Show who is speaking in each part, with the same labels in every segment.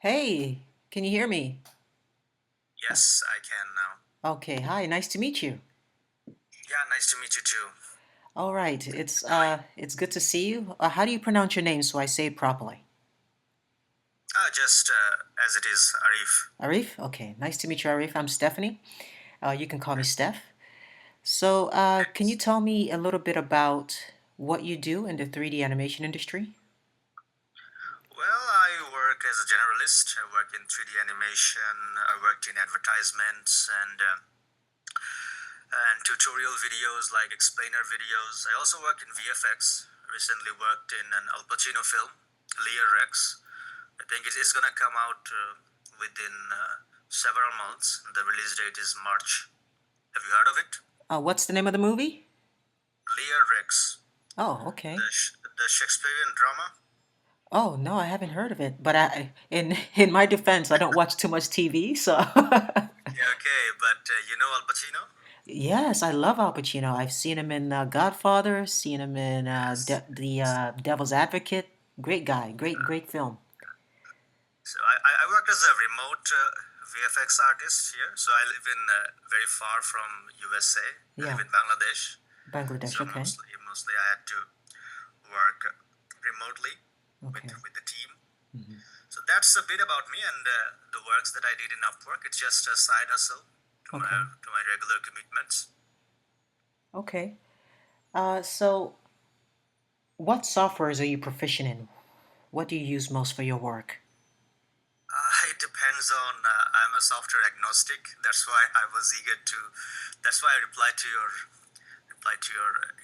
Speaker 1: Hey, can you hear me?
Speaker 2: Yes, I can now.
Speaker 1: Okay, hi, nice to meet you.
Speaker 2: Yeah, nice to meet you too.
Speaker 1: All right,
Speaker 2: How are you?
Speaker 1: it's good to see you. How do you pronounce your name so I say it properly?
Speaker 2: Just as it is, Arif.
Speaker 1: Arif? Okay, nice to meet you, Arif. I'm Stephanie. You can call me
Speaker 2: Yeah.
Speaker 1: Steph. So, can you
Speaker 2: Yes.
Speaker 1: tell me a little bit about what you do in the 3D animation industry?
Speaker 2: Well, I work as a generalist. I work in 3D animation. I worked in advertisements and tutorial videos like explainer videos. I also work in VFX. Recently worked in an Al Pacino film, Lear Rex. I think it is gonna come out within several months. The release date is March. Have you heard of it?
Speaker 1: What's the name of the movie?
Speaker 2: Lear Rex.
Speaker 1: Oh, okay.
Speaker 2: The Shakespearean drama.
Speaker 1: Oh, no, I haven't heard of it, but in my defense, I don't watch too much TV, so
Speaker 2: Yeah, okay, but you know Al Pacino?
Speaker 1: Yes, I love Al Pacino. I've seen him in Godfather, seen him in
Speaker 2: Yes.
Speaker 1: Devil's Advocate. Great guy, great film.
Speaker 2: So I work as a remote VFX artist here. So I live in very far from USA. I live
Speaker 1: Yeah,
Speaker 2: in Bangladesh.
Speaker 1: Bangladesh.
Speaker 2: So
Speaker 1: Okay,
Speaker 2: mostly I had to work remotely
Speaker 1: okay.
Speaker 2: with the team.
Speaker 1: Hmm.
Speaker 2: So that's a bit about me and the works that I did in Upwork. It's just a side hustle
Speaker 1: Okay,
Speaker 2: to my regular commitments.
Speaker 1: okay. So what softwares are you proficient in? What do you use most for your work?
Speaker 2: It depends on. I'm a software agnostic. That's why I was eager to. That's why I replied to your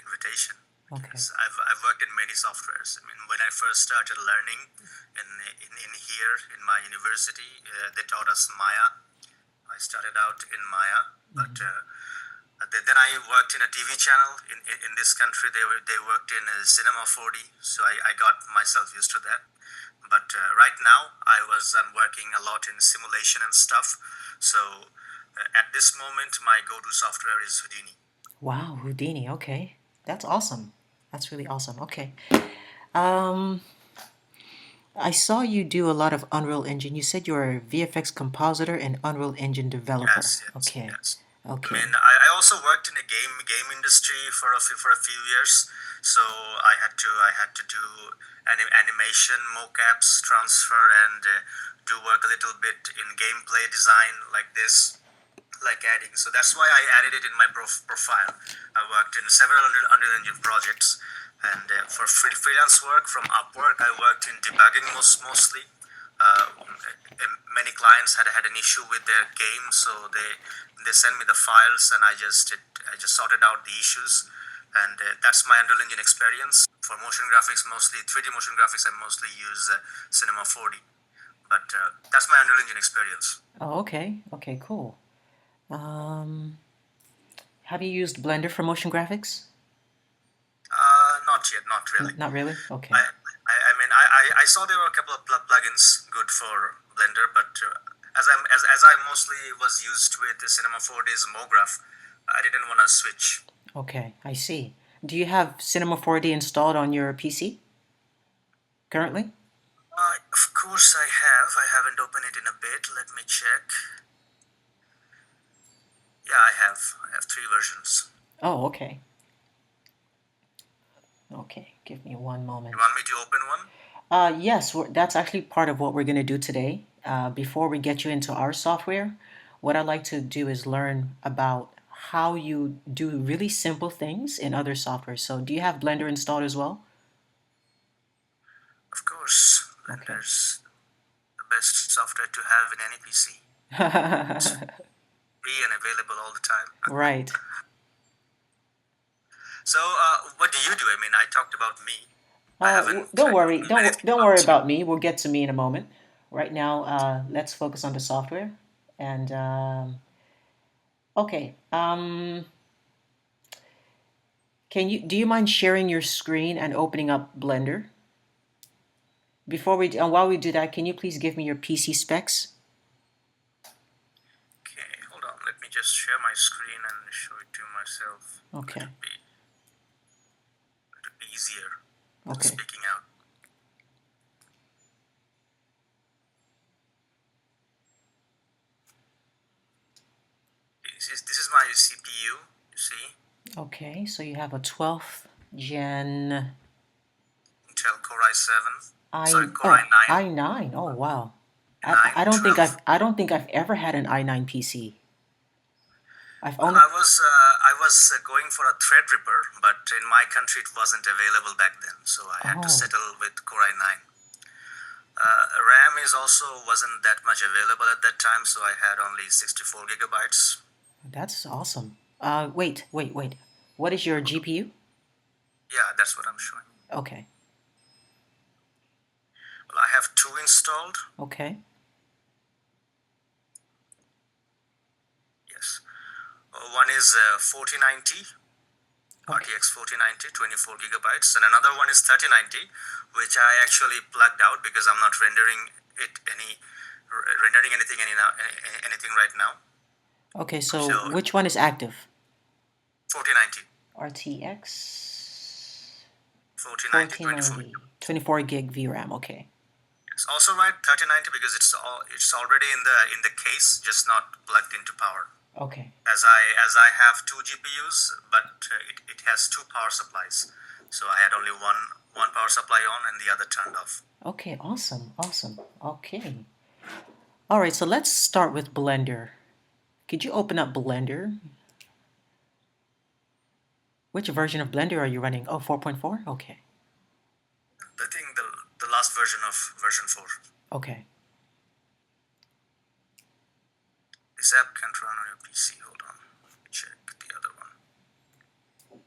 Speaker 2: invitation
Speaker 1: Okay,
Speaker 2: because I've worked in many softwares. I mean, when I first started learning in here in my university, they taught us Maya. I started out in Maya, but
Speaker 1: hmm,
Speaker 2: then I worked in a TV channel in this country. They worked in Cinema 4D, so I got myself used to that. But right now, I'm working a lot in simulation and stuff. So at this moment, my go-to software is Houdini.
Speaker 1: wow, Houdini. Okay, that's awesome. That's really awesome. Okay. Um, I saw you do a lot of Unreal Engine. You said you're a VFX compositor and Unreal Engine developer.
Speaker 2: Yes, yes,
Speaker 1: Okay.
Speaker 2: yes. I mean,
Speaker 1: Okay.
Speaker 2: I also worked in a game industry for a few years, so I had to do animation, mocaps, transfer, and do work a little bit in gameplay design like this, like adding. So that's why I added it in my profile. I worked in several Unreal Engine projects, and for freelance work from Upwork, I worked in debugging mostly. Many clients had an issue with their game, so they sent me the files, and I just sorted out the issues, and that's my Unreal Engine experience. For motion graphics, mostly 3D motion graphics, I mostly use Cinema 4D, but that's my Unreal Engine experience.
Speaker 1: Oh, okay. Okay, cool. Um, have you used Blender for motion graphics?
Speaker 2: Not yet, not really.
Speaker 1: Not really?
Speaker 2: I,
Speaker 1: Okay.
Speaker 2: I mean, I saw there were a couple of plugins good for Blender, but as I mostly was used with the Cinema 4D's MoGraph, I didn't want to switch.
Speaker 1: Okay, I see. Do you have Cinema 4D installed on your PC currently?
Speaker 2: Of course I have. I haven't opened it in a bit. Let me check. Yeah, I have. I have three versions.
Speaker 1: Oh, okay. Okay, give me one
Speaker 2: You
Speaker 1: moment.
Speaker 2: want me to open one?
Speaker 1: Yes, that's actually part of what we're going to do today. Before we get you into our software, what I'd like to do is learn about how you do really simple things in other softwares. So, do you have Blender installed as well?
Speaker 2: Of course.
Speaker 1: Okay.
Speaker 2: Blender's the best software to have in any PC. It's free and available all the time.
Speaker 1: Right.
Speaker 2: So, what do you do? I mean, I talked about me. I haven't
Speaker 1: Don't worry.
Speaker 2: told anything
Speaker 1: Don't worry
Speaker 2: about you.
Speaker 1: about me. We'll get to me in a moment. Right now, let's focus on the software. And okay. Can you do you mind sharing your screen and opening up Blender? Before we while we do that, can you please give me your PC specs?
Speaker 2: Okay, hold on. Let me just share my screen and show it to myself.
Speaker 1: Okay.
Speaker 2: It'll be easier than
Speaker 1: Okay.
Speaker 2: speaking out. this is my CPU. You see,
Speaker 1: Okay, so you have a 12th gen
Speaker 2: Intel Core i7. Sorry,
Speaker 1: I
Speaker 2: Core
Speaker 1: oh
Speaker 2: i9,
Speaker 1: i9. Oh wow. I
Speaker 2: 9,
Speaker 1: don't think
Speaker 2: 12.
Speaker 1: I don't think I've ever had an i9 PC. I've
Speaker 2: Well,
Speaker 1: only
Speaker 2: I was going for a Threadripper, but in my country it wasn't available back then, so I had to
Speaker 1: oh,
Speaker 2: settle with Core i9. RAM is also wasn't that much available at that time, so I had only 64 gigabytes.
Speaker 1: that's awesome. Wait. What is your GPU?
Speaker 2: Yeah, that's what I'm showing.
Speaker 1: Okay.
Speaker 2: Well, I have two installed.
Speaker 1: Okay.
Speaker 2: Yes. One is 4090,
Speaker 1: Okay.
Speaker 2: RTX 4090, 24 gigabytes, and another one is 3090, which I actually plugged out because I'm not rendering anything right now.
Speaker 1: Okay, so
Speaker 2: So
Speaker 1: which one is active?
Speaker 2: 4090,
Speaker 1: RTX
Speaker 2: 4090, 24.
Speaker 1: 4090, 24 gig VRAM. Okay.
Speaker 2: It's also right 3090 because it's already in the case, just not plugged into power.
Speaker 1: Okay.
Speaker 2: As I have two GPUs, but it has two power supplies, so I had only one power supply on and the other turned off.
Speaker 1: Okay, awesome. Awesome. Okay. All right, so let's start with Blender. Could you open up Blender? Which version of Blender are you running? Oh, 4.4? Okay.
Speaker 2: I think the last version of version 4.
Speaker 1: Okay.
Speaker 2: This app can't run on your PC. Hold on, let me check the other one.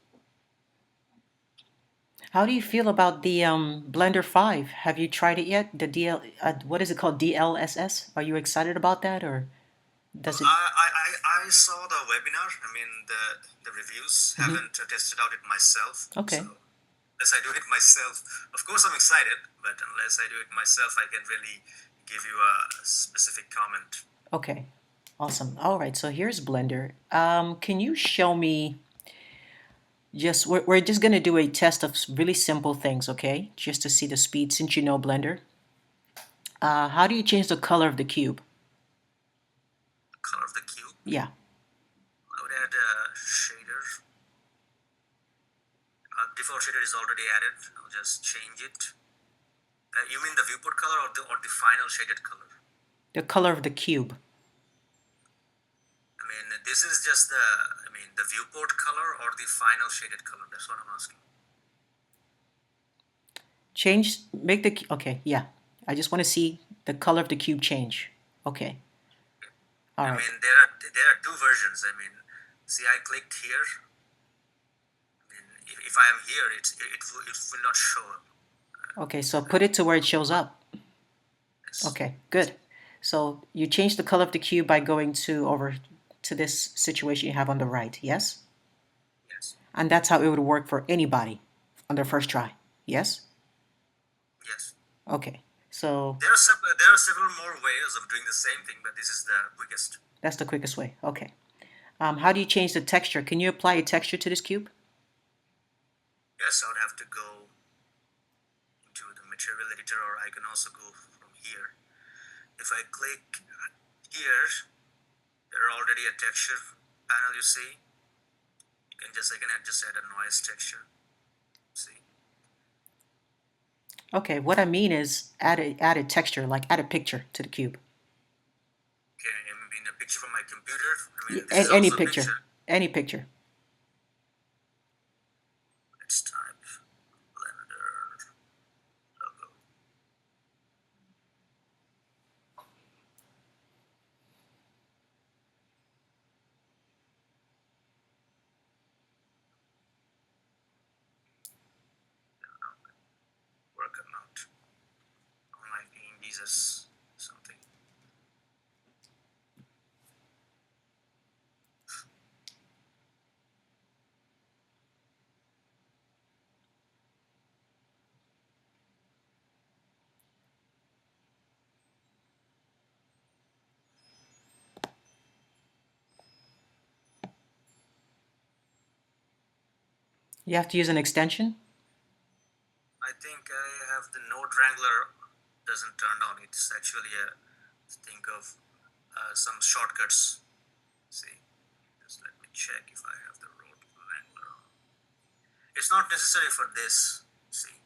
Speaker 1: How do you feel about the Blender 5? Have you tried it yet? The what is it called? DLSS? Are you excited about that or
Speaker 2: Well,
Speaker 1: does it?
Speaker 2: I saw the webinar. I mean the reviews.
Speaker 1: Mhm.
Speaker 2: Haven't tested out it myself. So
Speaker 1: Okay.
Speaker 2: unless I do it myself, of course I'm excited. But unless I do it myself, I can really give you a specific comment.
Speaker 1: Okay. Awesome. All right, so here's Blender. Can you show me just we're just gonna do a test of really simple things, okay? Just to see the speed since you know Blender. How do you change the color of the cube?
Speaker 2: Color of the cube.
Speaker 1: Yeah.
Speaker 2: I would add a shader. Default shader is already added. I'll just change it. You mean the viewport color or the final shaded color?
Speaker 1: The color of the cube.
Speaker 2: I mean, this is just the viewport color or the final shaded color. That's what I'm asking.
Speaker 1: Make the, okay, yeah. I just want to see the color of the cube change. Okay. All
Speaker 2: I
Speaker 1: right.
Speaker 2: mean, there are two versions. I mean, see, I clicked here. I mean, if I am here, it will not show up.
Speaker 1: Okay, so put it to where it shows up.
Speaker 2: Yes.
Speaker 1: Okay, good. So you change the color of the cube by going to over to this situation you have on the right, yes?
Speaker 2: Yes.
Speaker 1: And that's how it would work for anybody on their first try, yes?
Speaker 2: Yes.
Speaker 1: Okay, so
Speaker 2: There are several more ways of doing the same thing, but this is the quickest.
Speaker 1: that's the quickest way. Okay. How do you change the texture? Can you apply a texture to this cube?
Speaker 2: Yes, I would have to go into the material editor, or I can also go from here. If I click here, there are already a texture panel. You see, I can just add a noise texture. See,
Speaker 1: Okay, what I mean is add a texture, like add a picture to the cube.
Speaker 2: okay, I mean a picture from my computer. I mean, this is
Speaker 1: Any
Speaker 2: also a
Speaker 1: picture,
Speaker 2: picture.
Speaker 1: any picture.
Speaker 2: Let's type Blender logo. Work or not? Online being Jesus something.
Speaker 1: You have to use an extension.
Speaker 2: I think I have the node wrangler doesn't turn on. It's actually a think of some shortcuts. See. check if I have the road wrangler on. It's not necessary for this. See,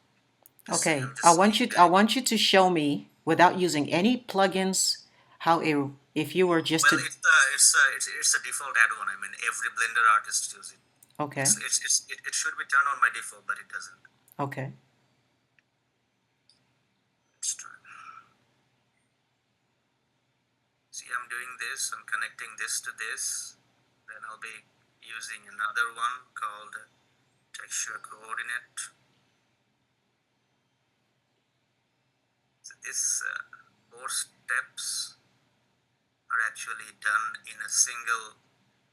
Speaker 1: Okay,
Speaker 2: I'm
Speaker 1: I
Speaker 2: just
Speaker 1: want
Speaker 2: saying
Speaker 1: you I
Speaker 2: that.
Speaker 1: want you to show me without using any plugins how a if you were just
Speaker 2: Well,
Speaker 1: to
Speaker 2: it's a default add-on. I mean, every Blender artist uses it.
Speaker 1: okay,
Speaker 2: It should be turned on by default, but it doesn't.
Speaker 1: okay.
Speaker 2: Let's try. See, I'm doing this. I'm connecting this to this. Then I'll be using another one called texture coordinate. So this 4 steps are actually done in a single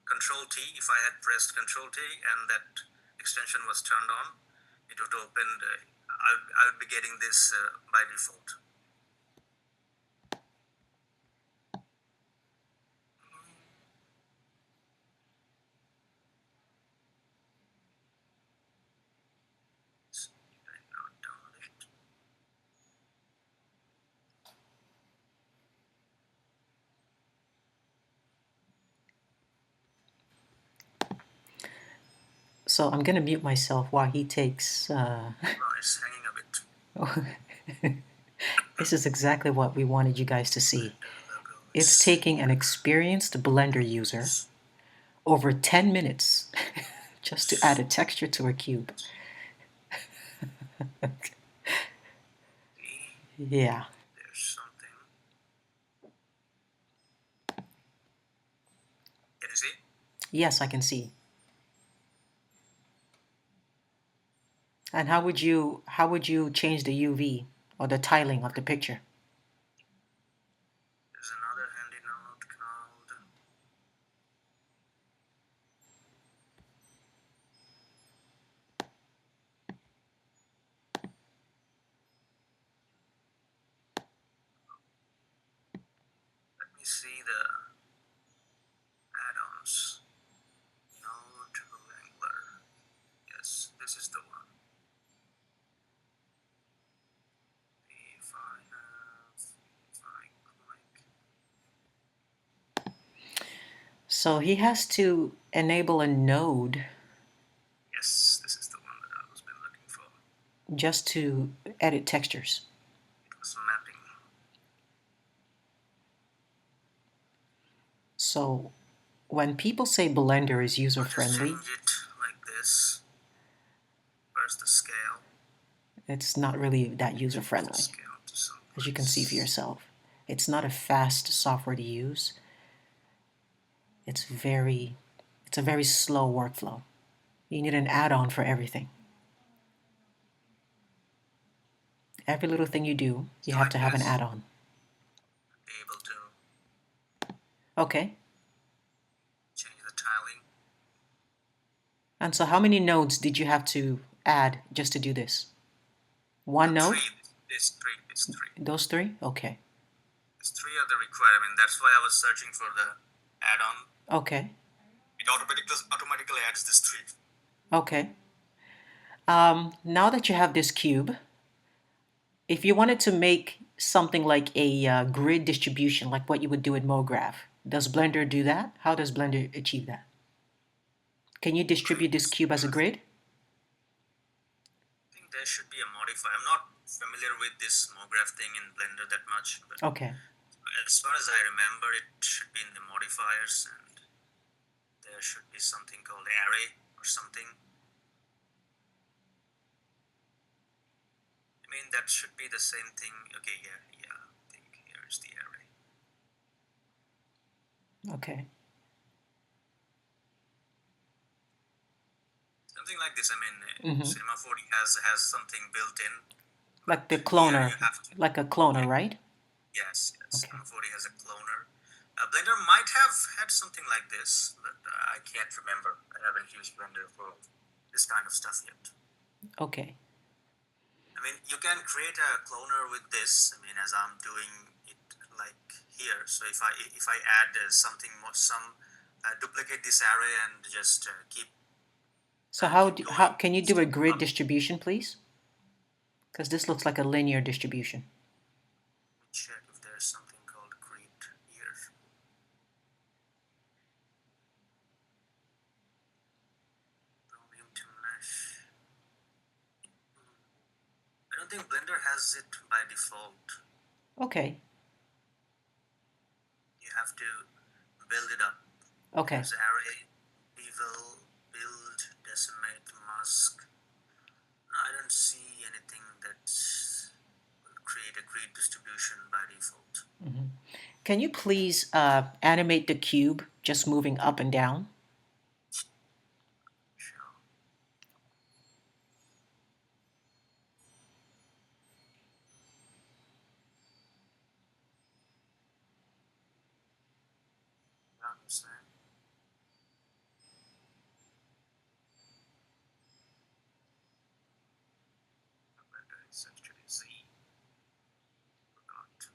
Speaker 2: Control T. If I had pressed Control T and that extension was turned on, it would open. I would be getting this by default. Did I not download it?
Speaker 1: So I'm gonna mute myself while he takes
Speaker 2: Oh, it's hanging a bit.
Speaker 1: this is exactly what we wanted you guys to see.
Speaker 2: Blender logo
Speaker 1: It's
Speaker 2: is
Speaker 1: taking an experienced Blender user over 10 minutes just to add a texture to a cube. Yeah.
Speaker 2: there's something. Can you see?
Speaker 1: Yes, I can see. And how would you change the UV or the tiling of the picture?
Speaker 2: There's another handy note called. Let me see the add-ons. Node Wrangler. Yes, this is the one. If I click.
Speaker 1: So he has to enable a node
Speaker 2: Yes, this is the one that I was been looking for.
Speaker 1: just to edit textures.
Speaker 2: It was mapping.
Speaker 1: So when people say Blender is
Speaker 2: I'll just
Speaker 1: user-friendly,
Speaker 2: change it like this. Where's the scale?
Speaker 1: it's not really that
Speaker 2: The
Speaker 1: user-friendly,
Speaker 2: scale to
Speaker 1: as you can see for yourself. It's not a fast software to use. It's a very slow workflow. You need an add-on for everything. Every little thing you do, you have
Speaker 2: like
Speaker 1: to have an
Speaker 2: this.
Speaker 1: add-on.
Speaker 2: Be able to
Speaker 1: Okay.
Speaker 2: change the tiling.
Speaker 1: And so how many nodes did you have to add just to do this? One node?
Speaker 2: Three. It's three.
Speaker 1: Those three? Okay.
Speaker 2: It's three are the requirement. That's why I was searching for the add-on.
Speaker 1: Okay.
Speaker 2: It automatically adds this three.
Speaker 1: Okay. Now that you have this cube, if you wanted to make something like a grid distribution, like what you would do in MoGraph, does Blender do that? How does Blender achieve that? Can you distribute this cube as a grid?
Speaker 2: I think there should be a modifier. I'm not familiar with this MoGraph thing in Blender that much, but
Speaker 1: Okay.
Speaker 2: as far as I remember, it should be in the modifiers, and there should be something called array or something. I mean, that should be the same thing. Okay, yeah. I think here is the array.
Speaker 1: Okay.
Speaker 2: Something like this. I mean, Cinema 4D has something built in.
Speaker 1: Like the
Speaker 2: Here
Speaker 1: cloner,
Speaker 2: you have to.
Speaker 1: like a cloner, right?
Speaker 2: Yes.
Speaker 1: Okay.
Speaker 2: Cinema 4D has a cloner. Blender might have had something like this, but I can't remember. I haven't used Blender for this kind of stuff yet.
Speaker 1: Okay.
Speaker 2: I mean, you can create a cloner with this. I mean, as I'm doing it like here. So if I add something more, duplicate this array and just keep.
Speaker 1: So how can you do a grid distribution, please? Because this looks like a linear distribution.
Speaker 2: Check if there's something called grid here. think Blender has it by default.
Speaker 1: Okay.
Speaker 2: You have to build it up.
Speaker 1: Okay.
Speaker 2: There's array, bevel, build, decimate, mask. No, I don't see anything that will create a grid distribution by default.
Speaker 1: Can you please animate the cube just moving up and down?
Speaker 2: Sure. I understand. Blender is actually Z. Forgot.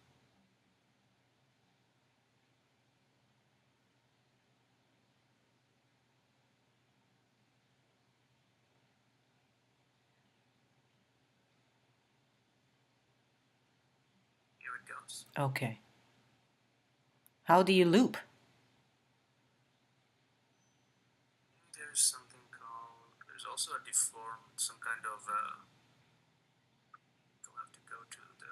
Speaker 2: Here it goes.
Speaker 1: Okay. How do you loop?
Speaker 2: There's something called. There's also a deform, some kind of. You'll have to go to the.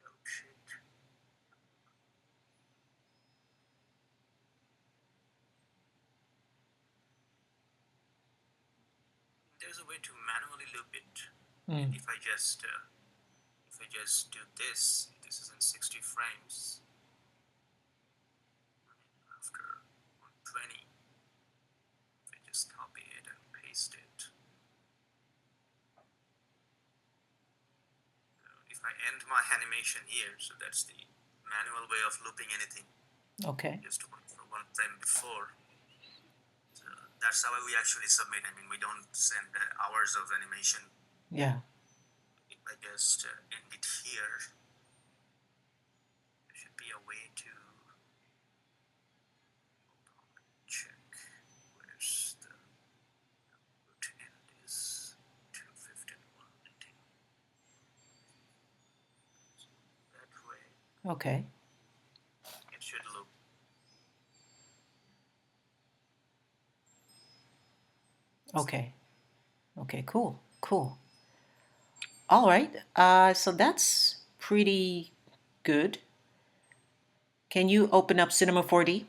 Speaker 2: Oh shit. There's a way to manually loop it.
Speaker 1: Mm.
Speaker 2: If I just do this, this is in 60 frames. After 120, if I just copy it and paste it. If I end my animation here, so that's the manual way of looping anything.
Speaker 1: Okay.
Speaker 2: Just for one frame before. So that's how we actually submit. I mean, we don't send hours of animation.
Speaker 1: Yeah.
Speaker 2: If I just end it here, there should be a way to check where's the root end is 251. So that way
Speaker 1: Okay.
Speaker 2: it should loop.
Speaker 1: Okay. Okay. Cool. Cool. All right. So that's pretty good. Can you open up Cinema 4D?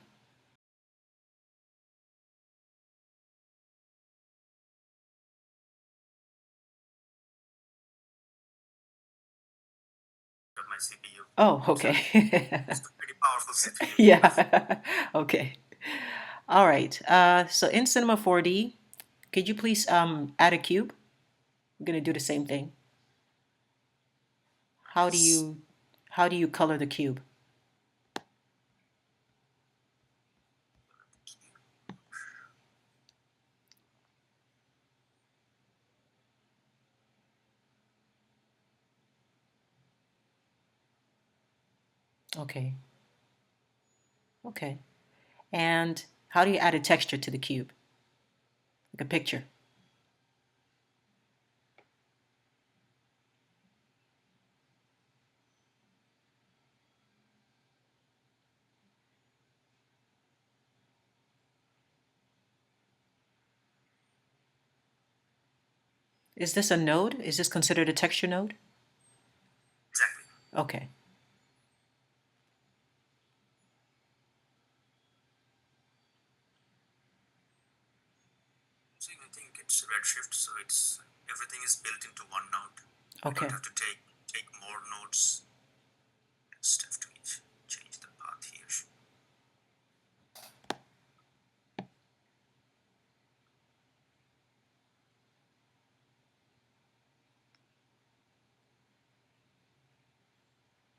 Speaker 2: Of my CPU.
Speaker 1: Oh,
Speaker 2: So
Speaker 1: okay.
Speaker 2: it's a pretty powerful CPU.
Speaker 1: Yeah. Okay. All right. So in Cinema 4D, could you please add a cube? I'm gonna do the same thing. How do
Speaker 2: Yes.
Speaker 1: you how do you color the cube? Okay. Okay. And how do you add a texture to the cube? Like a picture. Is this a node? Is this considered a texture node?
Speaker 2: Exactly.
Speaker 1: Okay.
Speaker 2: So I think it's Redshift, so it's everything is built into one node. You
Speaker 1: Okay.
Speaker 2: don't have to take more nodes. Just have to change the path here.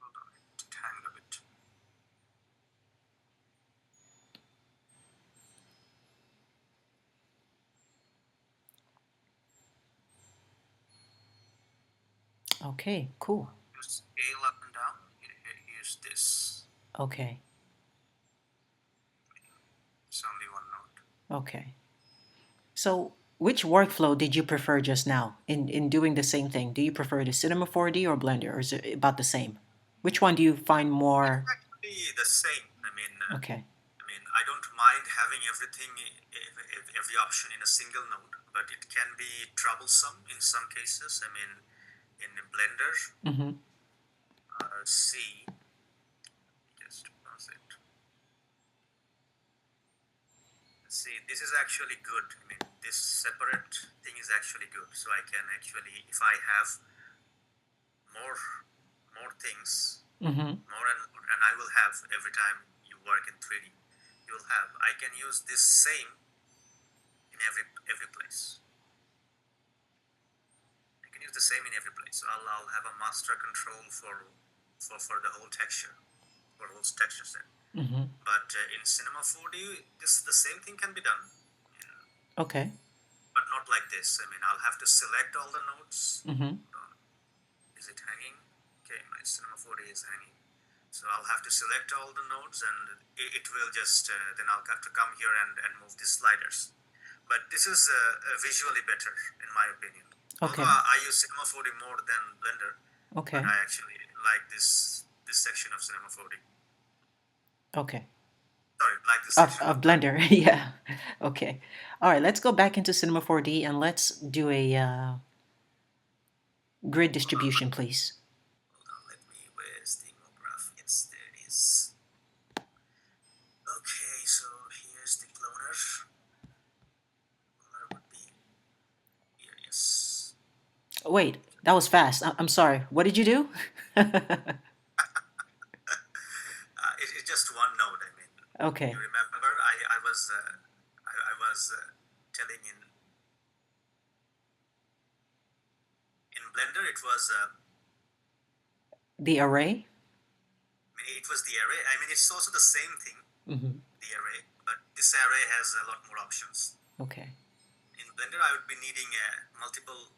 Speaker 2: Hold on, to tangle a bit.
Speaker 1: Okay, cool.
Speaker 2: Scale up and down. Here's this.
Speaker 1: Okay.
Speaker 2: It's only one node.
Speaker 1: Okay. So which workflow did you prefer just now in doing the same thing? Do you prefer the Cinema 4D or Blender, or is it about the same? Which one do you find more?
Speaker 2: Actually, the same.
Speaker 1: Okay.
Speaker 2: I don't mind having everything, every option in a single node, but it can be troublesome in some cases. I mean, in Blender,
Speaker 1: Mm-hmm.
Speaker 2: C, just pause it. See, this is actually good. I mean, this separate thing is actually good. So I can actually, if I have more, more things,
Speaker 1: Mm-hmm.
Speaker 2: more and I will have every time you work in 3D, you'll have. I can use this same in every place. I can use the same in every place. So I'll have a master control for the whole texture, for whole texture set.
Speaker 1: Mm-hmm.
Speaker 2: But in Cinema 4D, the same thing can be done.
Speaker 1: Okay.
Speaker 2: But not like this. I mean, I'll have to select all the nodes.
Speaker 1: Mm-hmm.
Speaker 2: Is it hanging? Okay, my Cinema 4D is hanging. So I'll have to select all the nodes and it will just, then I'll have to come here and move these sliders. But this is visually better, in my opinion.
Speaker 1: Okay.
Speaker 2: Although I use Cinema 4D more than Blender,
Speaker 1: Okay.
Speaker 2: but I actually like this section of Cinema 4D.
Speaker 1: Okay.
Speaker 2: Sorry, like this
Speaker 1: Of,
Speaker 2: section
Speaker 1: of Blender. Yeah. Okay. All right. Let's go back into Cinema 4D and let's do a grid distribution, please.
Speaker 2: Hold on, let me, where's the graph? Yes, there it is. Okay, so here's the cloner. Cloner would be here, yes.
Speaker 1: Wait, that was fast. I'm sorry. What did you do?
Speaker 2: It's just one node, I mean.
Speaker 1: Okay.
Speaker 2: You remember, I was telling in Blender, it was,
Speaker 1: The array?
Speaker 2: I mean, it was the array. I mean, it's also the same thing,
Speaker 1: Mm-hmm.
Speaker 2: the array, but this array has a lot more options.
Speaker 1: Okay.
Speaker 2: In Blender, I would be needing multiple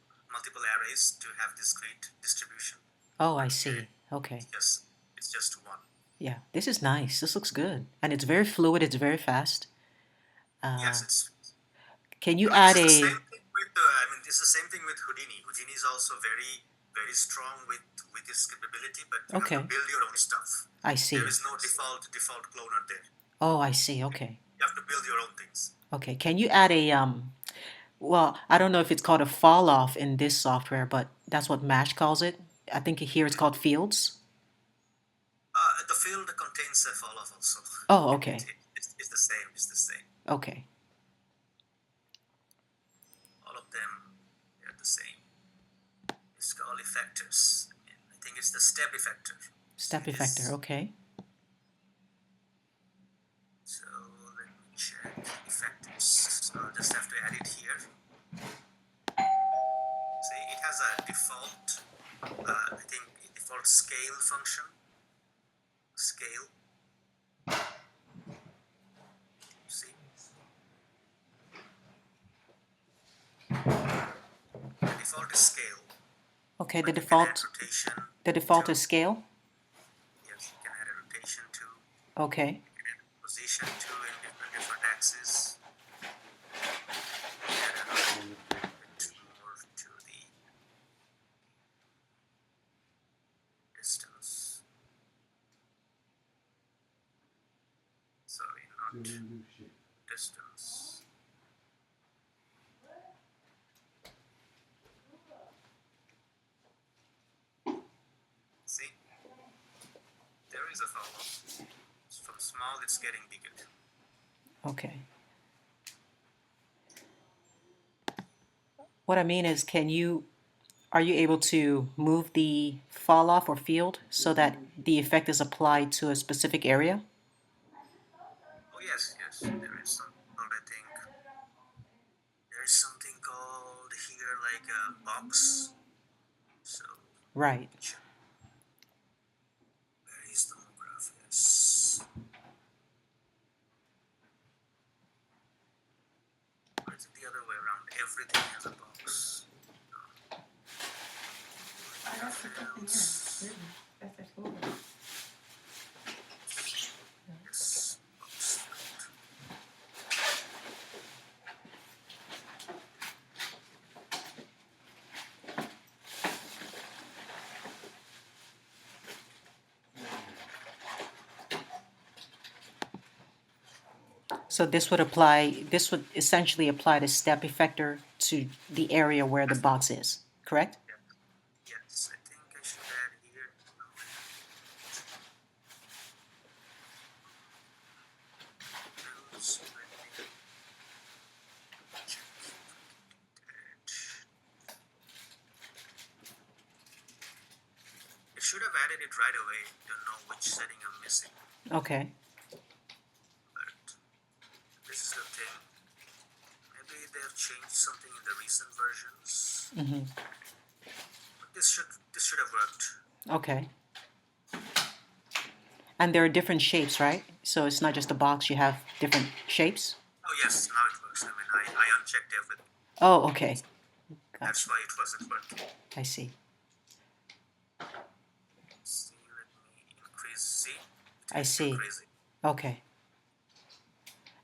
Speaker 2: arrays to have this grid distribution.
Speaker 1: Oh, I see. Okay.
Speaker 2: It's just one.
Speaker 1: Yeah, this is nice. This looks good. And it's very fluid. It's very fast.
Speaker 2: Yes, it's.
Speaker 1: Can you
Speaker 2: I mean,
Speaker 1: add
Speaker 2: this is the
Speaker 1: a...
Speaker 2: same thing with. I mean, this is the same thing with Houdini. Houdini is also very strong with this capability, but you have to
Speaker 1: Okay.
Speaker 2: build your own stuff.
Speaker 1: I see.
Speaker 2: There is no default cloner there.
Speaker 1: Oh, I see. Okay.
Speaker 2: You have to build your own things.
Speaker 1: Okay. Can you add a well, I don't know if it's called a fall off in this software, but that's what Mash calls it. I think here it's called fields.
Speaker 2: The field contains a fall off also.
Speaker 1: Oh, okay.
Speaker 2: It's the same. It's the same.
Speaker 1: Okay.
Speaker 2: All of them, they're the same. It's called effectors. I think it's the step effector.
Speaker 1: Step effector. Okay.
Speaker 2: So let me check effectors. So I'll just have to add it here. See, it has a default, I think, default scale function. Scale. See? The default is scale.
Speaker 1: Okay,
Speaker 2: But you can add rotation.
Speaker 1: the default is scale.
Speaker 2: Yes, you can add a rotation to.
Speaker 1: Okay.
Speaker 2: You can add position to in different axes. Add a bit more to the distance. Sorry, not distance. See? There is a follow. From small, it's getting bigger.
Speaker 1: Okay. What I mean is, are you able to move the fall off or field so that the effect is applied to a specific area?
Speaker 2: Oh yes, there is some called, I think, there is something called here like a box. So,
Speaker 1: Right.
Speaker 2: where is the graph? Yes. Or is it the other way around? Everything has a box. Yes, box.
Speaker 1: So this would essentially apply the step effector to the area where the box is, correct?
Speaker 2: Yes, I think I should add here. No, else, let me check if I can do that. It should have added it right away. Don't know which setting I'm missing,
Speaker 1: Okay.
Speaker 2: but this is the thing. Maybe they have changed something in the recent versions. But this should have worked.
Speaker 1: Okay. And there are different shapes, right? So it's not just a box, you have different shapes?
Speaker 2: Oh yes, now it works. I mean, I unchecked everything.
Speaker 1: Oh, okay.
Speaker 2: That's
Speaker 1: Gotcha.
Speaker 2: why it wasn't working.
Speaker 1: I see.
Speaker 2: See, let me increase. See,
Speaker 1: I
Speaker 2: it's
Speaker 1: see.
Speaker 2: crazy.
Speaker 1: Okay.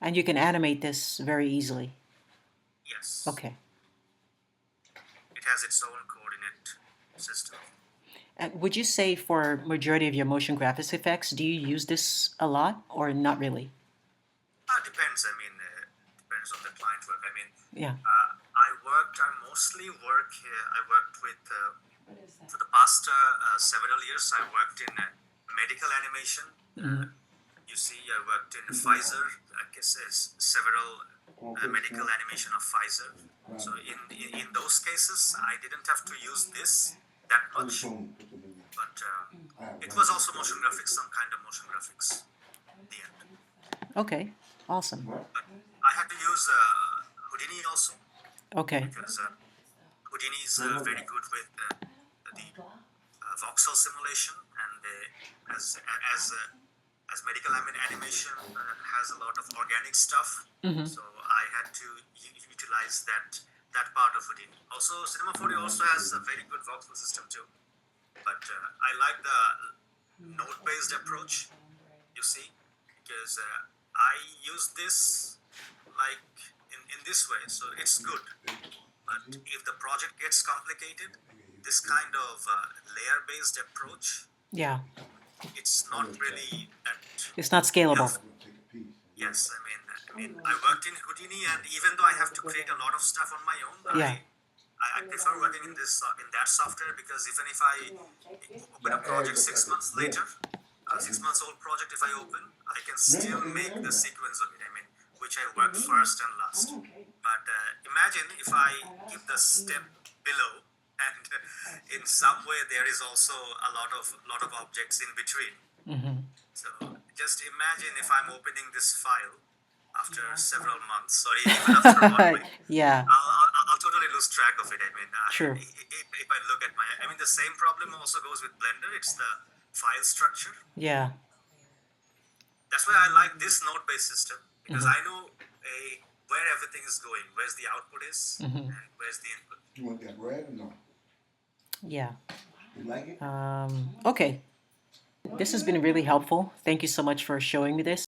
Speaker 1: And you can animate this very easily.
Speaker 2: Yes.
Speaker 1: Okay.
Speaker 2: It has its own coordinate system.
Speaker 1: And would you say for majority of your motion graphics effects, do you use this a lot or not really?
Speaker 2: Depends. I mean, depends on the client work. I mean,
Speaker 1: Yeah.
Speaker 2: I mostly work here. I worked with, for the past several years, I worked in medical animation. You see, I worked in Pfizer. I guess there's several medical animation of Pfizer. So in those cases, I didn't have to use this that much, but it was also motion graphics, some kind of motion graphics in the end.
Speaker 1: Okay. Awesome.
Speaker 2: But I had to use Houdini also,
Speaker 1: Okay.
Speaker 2: because Houdini is very good with the voxel simulation, and as medical animation has a lot of organic stuff, so I had to utilize that part of Houdini. Also, Cinema 4D also has a very good voxel system too, but I like the node-based approach. You see, because I use this like in this way, so it's good. But if the project gets complicated, this kind of layer-based approach,
Speaker 1: Yeah.
Speaker 2: it's not really that.
Speaker 1: It's not scalable.
Speaker 2: Yes, I mean, I worked in Houdini, and even though I have to create a lot of stuff on my own,
Speaker 1: Yeah.
Speaker 2: I prefer working in that software, because even if I open a project 6 months later, a 6 months old project, if I open, I can still make the sequence of it. I mean, which I work first and last. But imagine if I give the step below, and in some way there is also a lot of objects in between. So just imagine if I'm opening this file after several months, or even after 1 week.
Speaker 1: Yeah.
Speaker 2: I'll totally lose track of it. I mean,
Speaker 1: Sure.
Speaker 2: if I look at I mean, the same problem also goes with Blender. It's the file structure.
Speaker 1: Yeah.
Speaker 2: That's why I like this node-based system, because I know where everything is going, where's the output is, and where's the input.
Speaker 3: You want that red or no?
Speaker 1: Yeah.
Speaker 3: You like it?
Speaker 1: Okay. This has been really helpful. Thank you so much for showing me this.